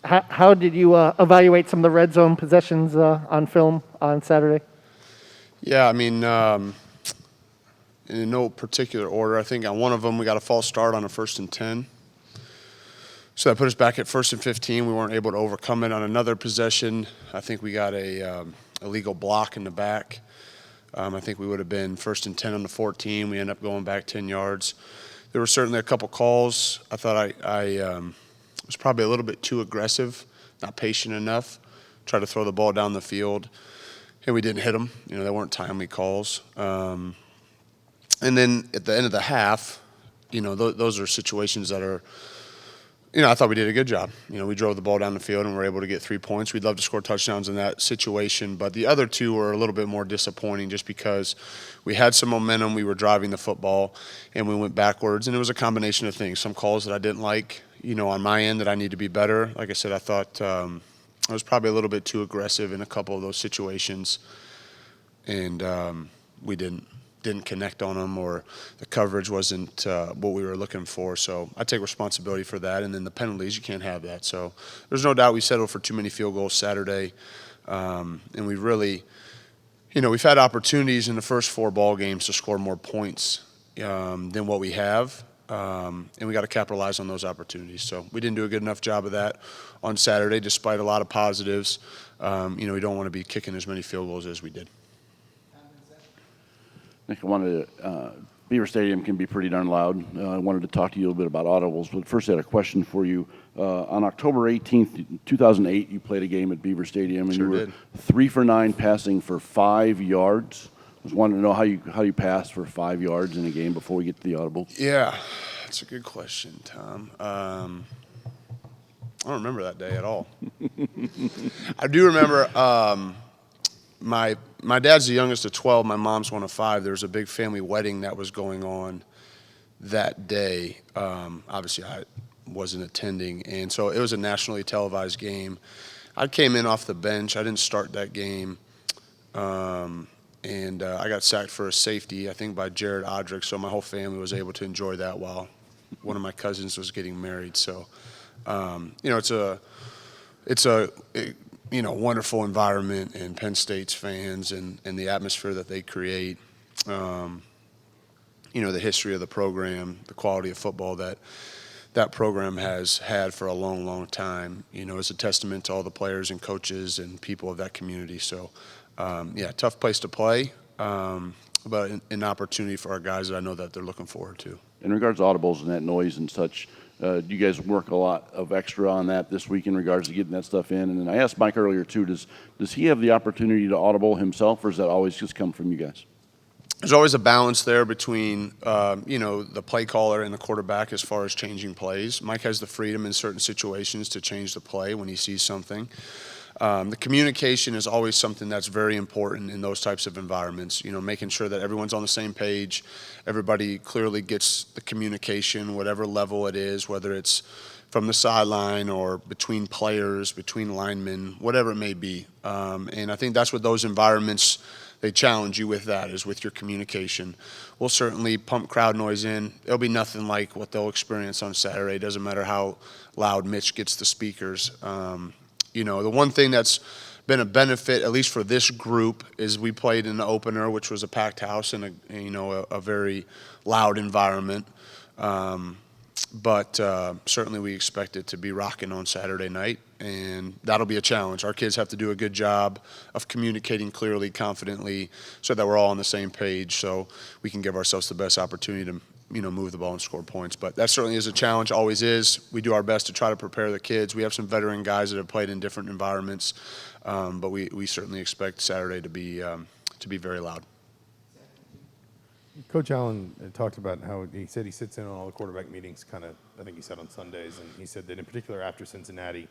How did you evaluate some of the red zone possessions on film on Saturday? Yeah, I mean, in no particular order. I think on one of them we got a false start on a 1st and 10. So that put us back at 1st and 15. We weren't able to overcome it on another possession. I think we got a illegal block in the back. I think we would have been 1st and 10 on the 14. We ended up going back 10 yards. There were certainly a couple calls. I thought I was probably a little bit too aggressive, not patient enough, tried to throw the ball down the field, and we didn't hit them. They weren't timely calls. And then at the end of the half, those are situations that are, I thought we did a good job. We drove the ball down the field and were able to get 3 points. We'd love to score touchdowns in that situation, but the other two were a little bit more disappointing just because we had some momentum. We were driving the football, and we went backwards, and it was a combination of things. Some calls that I didn't like, on my end that I need to be better. Like I said, I thought I was probably a little bit too aggressive in a couple of those situations, and we didn't connect on them, or the coverage wasn't what we were looking for. So I take responsibility for that. And then the penalties, you can't have that. So there's no doubt we settled for too many field goals Saturday. And we really, we've had opportunities in the first 4 ball games to score more points than what we have. And we got to capitalize on those opportunities. So we didn't do a good enough job of that on Saturday, despite a lot of positives. We don't want to be kicking as many field goals as we did. Nick, I wanted to, Beaver Stadium can be pretty darn loud. I wanted to talk to you a little bit about audibles, but first I had a question for you. On October 18th, 2008, you played a game at Beaver Stadium, and Sure you were did. 3 for 9 passing for 5 yards. I was wanting to know how you passed for 5 yards in a game before we get to the audibles. Yeah, that's a good question, Tom. I don't remember that day at all. I do remember my dad's the youngest of 12. My mom's one of 5. There was a big family wedding that was going on that day. Obviously, I wasn't attending, and so it was a nationally televised game. I came in off the bench. I didn't start that game, and I got sacked for a safety, I think, by Jared Odrick. So my whole family was able to enjoy that while one of my cousins was getting married. So, it's a wonderful environment, and Penn State's fans and the atmosphere that they create, the history of the program, the quality of football that program has had for a long, long time, is a testament to all the players and coaches and people of that community. So, tough place to play, but an opportunity for our guys that I know that they're looking forward to. In regards to audibles and that noise and such, do you guys work a lot of extra on that this week in regards to getting that stuff in? And then I asked Mike earlier too, does he have the opportunity to audible himself, or does that always just come from you guys? There's always a balance there between, the play caller and the quarterback as far as changing plays. Mike has the freedom in certain situations to change the play when he sees something. The communication is always something that's very important in those types of environments, making sure that everyone's on the same page, everybody clearly gets the communication, whatever level it is, whether it's from the sideline or between players, between linemen, whatever it may be. And I think that's what those environments, they challenge you with, that is with your communication. We'll certainly pump crowd noise in. It'll be nothing like what they'll experience on Saturday. It doesn't matter how loud Mitch gets the speakers. The one thing that's been a benefit, at least for this group, is we played in the opener, which was a packed house and a very loud environment. But certainly we expect it to be rocking on Saturday night, and that'll be a challenge. Our kids have to do a good job of communicating clearly, confidently, so that we're all on the same page, so we can give ourselves the best opportunity to move the ball and score points. But that certainly is a challenge, always is. We do our best to try to prepare the kids. We have some veteran guys that have played in different environments, but we certainly expect Saturday to be very loud. Coach Allen talked about how he said he sits in on all the quarterback meetings, kind of, I think he said on Sundays, and he said that in particular after Cincinnati,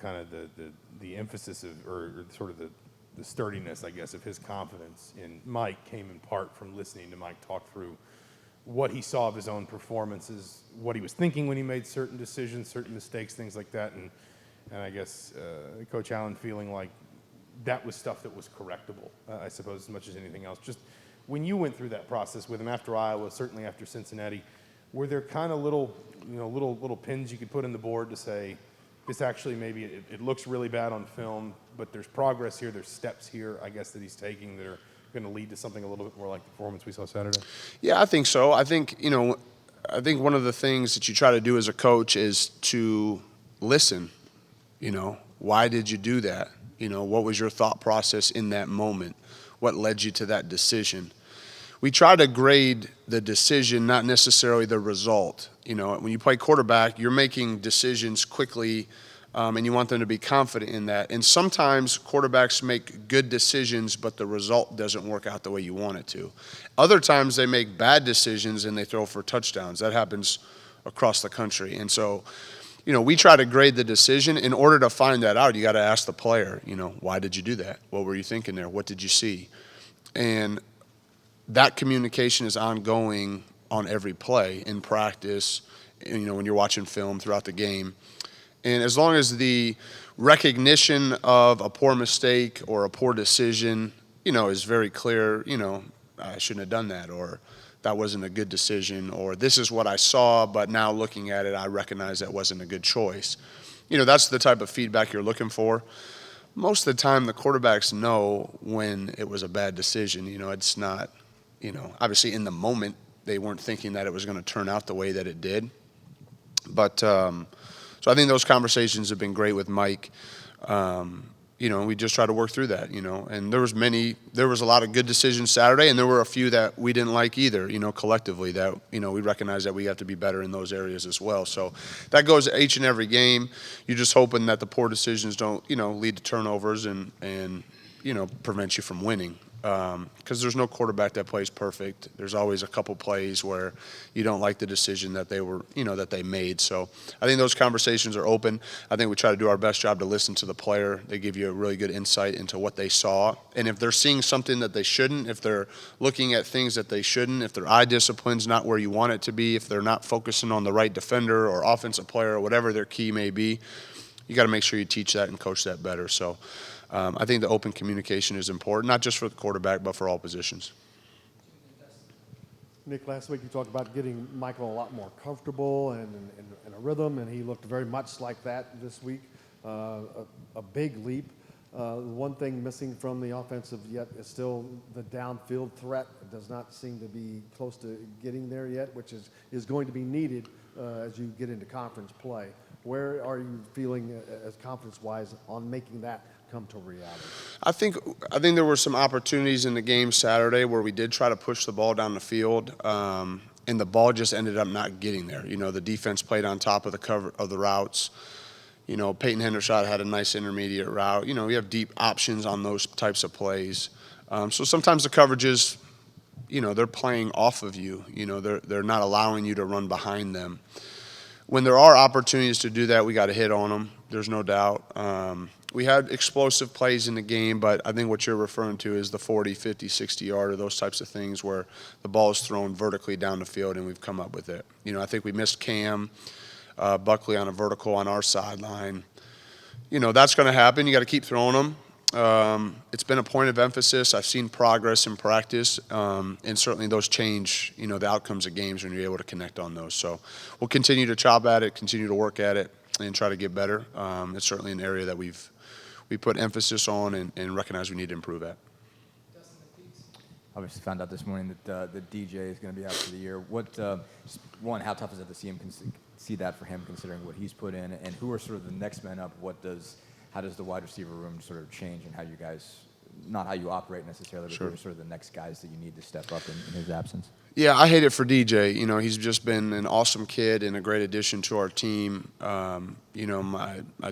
kind of the emphasis of, or sort of the sturdiness, I guess, of his confidence in Mike came in part from listening to Mike talk through what he saw of his own performances, what he was thinking when he made certain decisions, certain mistakes, things like that, and I guess Coach Allen feeling like that was stuff that was correctable, I suppose, as much as anything else. Just when you went through that process with him after Iowa, certainly after Cincinnati, were there kind of little pins you could put in the board to say, this actually maybe it looks really bad on film, but there's progress here, there's steps here, I guess, that he's taking that are going to lead to something a little bit more like the performance we saw Saturday? Yeah, I think so. I think, I think one of the things that you try to do as a coach is to listen. Why did you do that? What was your thought process in that moment? What led you to that decision? We try to grade the decision, not necessarily the result. When you play quarterback, you're making decisions quickly, and you want them to be confident in that. And sometimes quarterbacks make good decisions, but the result doesn't work out the way you want it to. Other times they make bad decisions and they throw for touchdowns. That happens across the country. And so, we try to grade the decision. In order to find that out, you got to ask the player, why did you do that? What were you thinking there? What did you see? And that communication is ongoing on every play in practice, when you're watching film throughout the game. And as long as the recognition of a poor mistake or a poor decision, is very clear, I shouldn't have done that, or that wasn't a good decision, or this is what I saw, but now looking at it, I recognize that wasn't a good choice. That's the type of feedback you're looking for. Most of the time, the quarterbacks know when it was a bad decision. It's not, obviously in the moment, they weren't thinking that it was going to turn out the way that it did. But so I think those conversations have been great with Mike. We just try to work through that, and there was a lot of good decisions Saturday, and there were a few that we didn't like either, collectively, that, we recognize that we have to be better in those areas as well. So that goes each and every game. You're just hoping that the poor decisions don't, lead to turnovers and prevent you from winning. Because there's no quarterback that plays perfect. There's always a couple plays where you don't like the decision that they made. So I think those conversations are open. I think we try to do our best job to listen to the player. They give you a really good insight into what they saw. And if they're seeing something that they shouldn't, if they're looking at things that they shouldn't, if their eye discipline's not where you want it to be, if they're not focusing on the right defender or offensive player or whatever their key may be, you got to make sure you teach that and coach that better. So I think the open communication is important, not just for the quarterback, but for all positions. Nick, last week you talked about getting Michael a lot more comfortable and in a rhythm, and he looked very much like that this week. A big leap. One thing missing from the offensive yet is still the downfield threat. It does not seem to be close to getting there yet, which is going to be needed as you get into conference play. Where are you feeling as confidence-wise on making that come to reality? I think there were some opportunities in the game Saturday where we did try to push the ball down the field, and the ball just ended up not getting there. The defense played on top of the cover of the routes. Peyton Hendershot had a nice intermediate route. We have deep options on those types of plays. So sometimes the coverages, they're playing off of you. They're not allowing you to run behind them. When there are opportunities to do that, we got to hit on them. There's no doubt. We had explosive plays in the game, but I think what you're referring to is the 40, 50, 60-yard or those types of things where the ball is thrown vertically down the field and we've come up with it. I think we missed Cam Buckley on a vertical on our sideline. That's going to happen. You got to keep throwing them. It's been a point of emphasis. I've seen progress in practice, and certainly those change, the outcomes of games when you're able to connect on those. So we'll continue to chop at it, continue to work at it, and try to get better. It's certainly an area that we put emphasis on and recognize we need to improve at. Obviously found out this morning that the DJ is going to be out for the year. One, how tough is it to see that for him, considering what he's put in, and who are sort of the next men up? How does the wide receiver room sort of change, and how you guys, not how you operate necessarily, but who are sort of the next guys that you need to step up in his absence? Yeah, I hate it for DJ. He's just been an awesome kid and a great addition to our team. I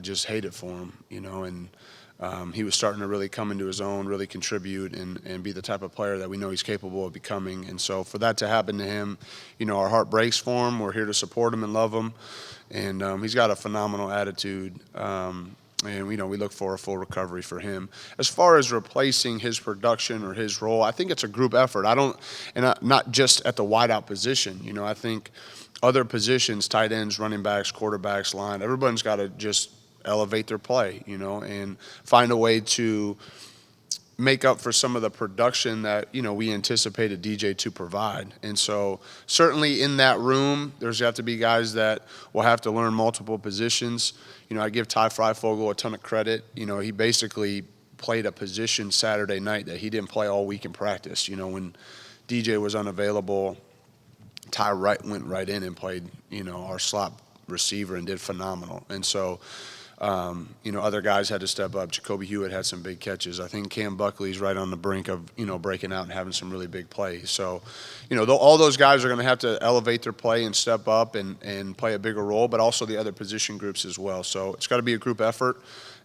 just hate it for him, and he was starting to really come into his own, really contribute and be the type of player that we know he's capable of becoming. And so for that to happen to him, our heart breaks for him. We're here to support him and love him. And he's got a phenomenal attitude. And we look for a full recovery for him. As far as replacing his production or his role, I think it's a group effort. Not just at the wideout position. I think other positions, tight ends, running backs, quarterbacks, line, everyone's got to just elevate their play, and find a way to, make up for some of the production that, we anticipated DJ to provide. And so certainly in that room, there's got to be guys that will have to learn multiple positions. I give Ty Freifogel a ton of credit. He basically played a position Saturday night that he didn't play all week in practice. When DJ was unavailable, Ty went right in and played, our slot receiver and did phenomenal. And so, other guys had to step up. Jacoby Hewitt had some big catches. I think Cam Buckley's right on the brink of, breaking out and having some really big plays. So, all those guys are going to have to elevate their play and step up and play a bigger role, but also the other position groups as well. So it's got to be a group effort,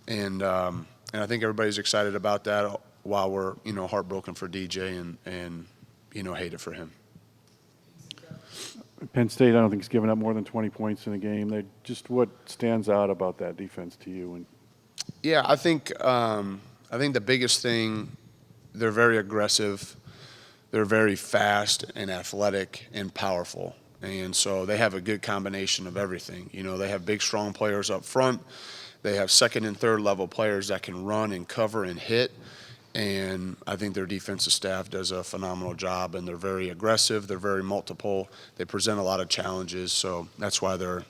and I think everybody's excited about that while we're, heartbroken for DJ and hate it for him. Penn State, I don't think, has given up more than 20 points in a game. Just what stands out about that defense to you? And yeah, I think the biggest thing, they're very aggressive, they're very fast and athletic and powerful, and so they have a good combination of everything. They have big, strong players up front. They have second and third level players that can run and cover and hit. And I think their defensive staff does a phenomenal job, and they're very aggressive. They're very multiple. They present a lot of challenges, so that's why they're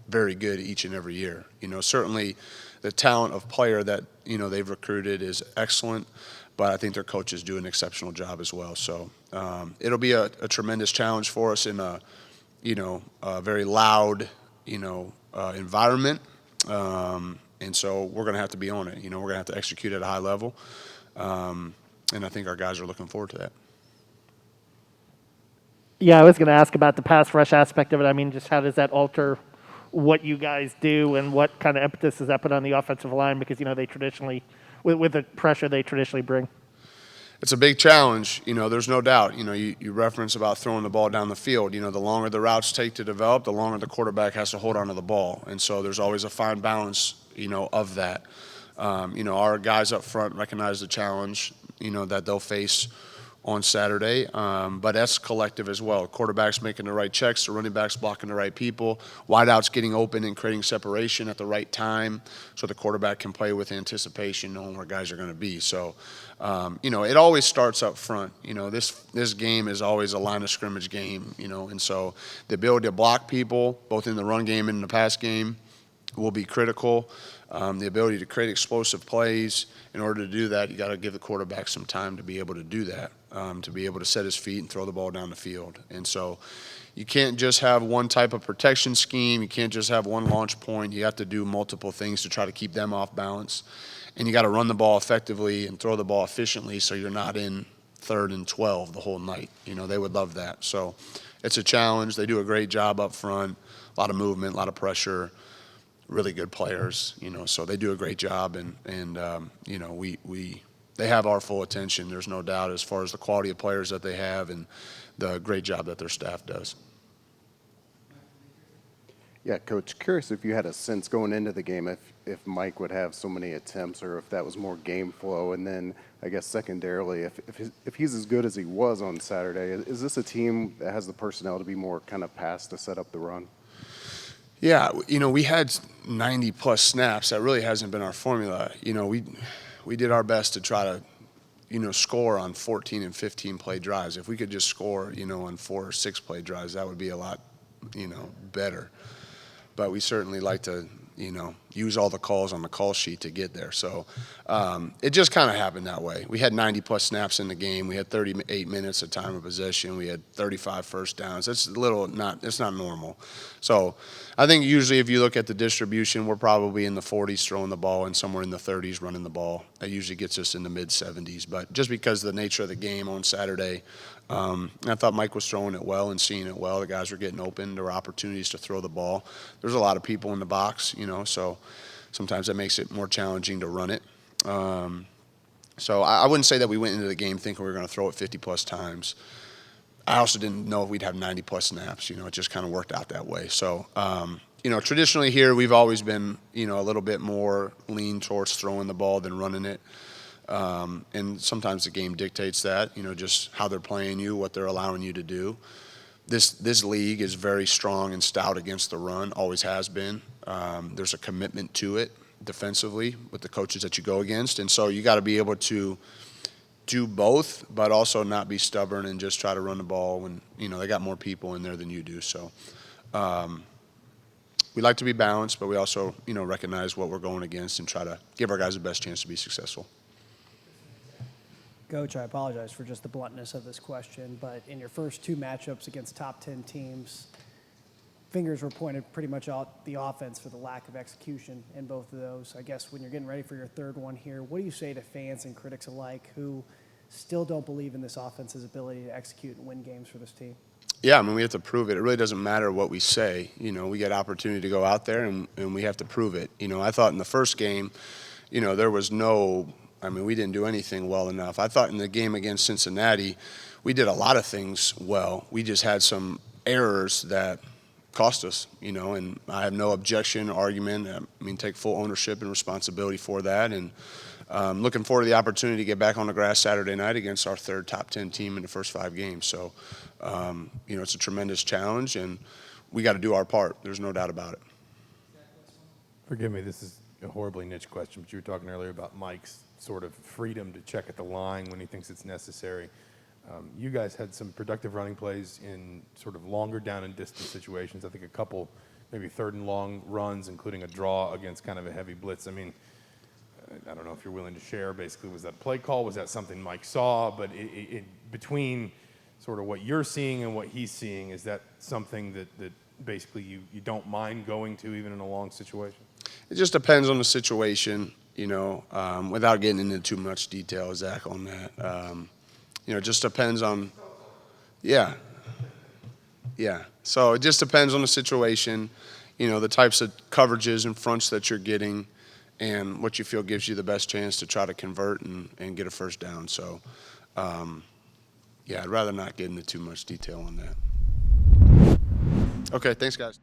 very good each and every year. Certainly the talent of player that, they've recruited is excellent, but I think their coaches do an exceptional job as well. So it'll be a tremendous challenge for us in a very loud, environment. And so we're going to have to be on it. We're going to have to execute at a high level. And I think our guys are looking forward to that. Yeah, I was going to ask about the pass rush aspect of it. I mean, just how does that alter what you guys do and what kind of impetus does that put on the offensive line? Because, they traditionally, with the pressure they traditionally bring. It's a big challenge. There's no doubt. You reference about throwing the ball down the field. The longer the routes take to develop, the longer the quarterback has to hold onto the ball. And so there's always a fine balance, of that. Our guys up front recognize the challenge, that they'll face on Saturday, but that's collective as well. Quarterbacks making the right checks, the running backs blocking the right people, wideouts getting open and creating separation at the right time so the quarterback can play with anticipation, knowing where guys are going to be. So, it always starts up front. This game is always a line of scrimmage game, and so the ability to block people, both in the run game and in the pass game, will be critical. The ability to create explosive plays. In order to do that, you got to give the quarterback some time to be able to do that, to be able to set his feet and throw the ball down the field. And so you can't just have one type of protection scheme. You can't just have one launch point. You have to do multiple things to try to keep them off balance. And you got to run the ball effectively and throw the ball efficiently so you're not in 3rd and 12 the whole night. They would love that. So it's a challenge. They do a great job up front, a lot of movement, a lot of pressure. Really good players, so they do a great job, and they have our full attention. There's no doubt as far as the quality of players that they have and the great job that their staff does. Yeah, Coach, curious if you had a sense going into the game if Mike would have so many attempts or if that was more game flow, and then I guess secondarily, if he's as good as he was on Saturday, is this a team that has the personnel to be more kind of pass to set up the run? Yeah, we had 90-plus snaps. That really hasn't been our formula. We did our best to try to, score on 14 and 15-play drives. If we could just score, on 4 or 6-play drives, that would be a lot, better. But we certainly like to, use all the calls on the call sheet to get there. So it just kind of happened that way. We had 90-plus snaps in the game. We had 38 minutes of time of possession. We had 35 first downs. It's not normal. So I think usually if you look at the distribution, we're probably in the 40s throwing the ball and somewhere in the 30s running the ball. That usually gets us in the mid-70s. But just because of the nature of the game on Saturday, I thought Mike was throwing it well and seeing it well. The guys were getting open. There were opportunities to throw the ball. There's a lot of people in the box, so sometimes that makes it more challenging to run it. So I wouldn't say that we went into the game thinking we were going to throw it 50-plus times. I also didn't know if we'd have 90-plus snaps. It just kind of worked out that way. So, traditionally here we've always been, a little bit more lean towards throwing the ball than running it. And sometimes the game dictates that, just how they're playing you, what they're allowing you to do. This league is very strong and stout against the run, always has been. There's a commitment to it, defensively with the coaches that you go against. And so you got to be able to do both, but also not be stubborn and just try to run the ball when, they got more people in there than you do. So we like to be balanced, but we also, recognize what we're going against and try to give our guys the best chance to be successful. Coach, I apologize for just the bluntness of this question, but in your first 2 matchups against top 10 teams, fingers were pointed pretty much out the offense for the lack of execution in both of those. I guess when you're getting ready for your third one here, what do you say to fans and critics alike who still don't believe in this offense's ability to execute and win games for this team? Yeah, we have to prove it. It really doesn't matter what we say. We get opportunity to go out there, and we have to prove it. I thought in the first game, there was we didn't do anything well enough. I thought in the game against Cincinnati, we did a lot of things well. We just had some errors that cost us, and I have no objection, argument. Take full ownership and responsibility for that. And looking forward to the opportunity to get back on the grass Saturday night against our third top 10 team in the first 5 games. So, it's a tremendous challenge, and we got to do our part. There's no doubt about it. Forgive me, this is a horribly niche question, but you were talking earlier about Mike's sort of freedom to check at the line when he thinks it's necessary. You guys had some productive running plays in sort of longer down and distance situations. I think a couple, maybe 3rd and long runs, including a draw against kind of a heavy blitz. I don't know if you're willing to share. Basically, was that a play call? Was that something Mike saw? But between sort of what you're seeing and what he's seeing, is that something that basically you don't mind going to even in a long situation? It just depends on the situation, without getting into too much detail, Zach, on that. It just depends on, yeah. So it just depends on the situation, the types of coverages and fronts that you're getting and what you feel gives you the best chance to try to convert and get a first down. So, I'd rather not get into too much detail on that. Okay, thanks, guys.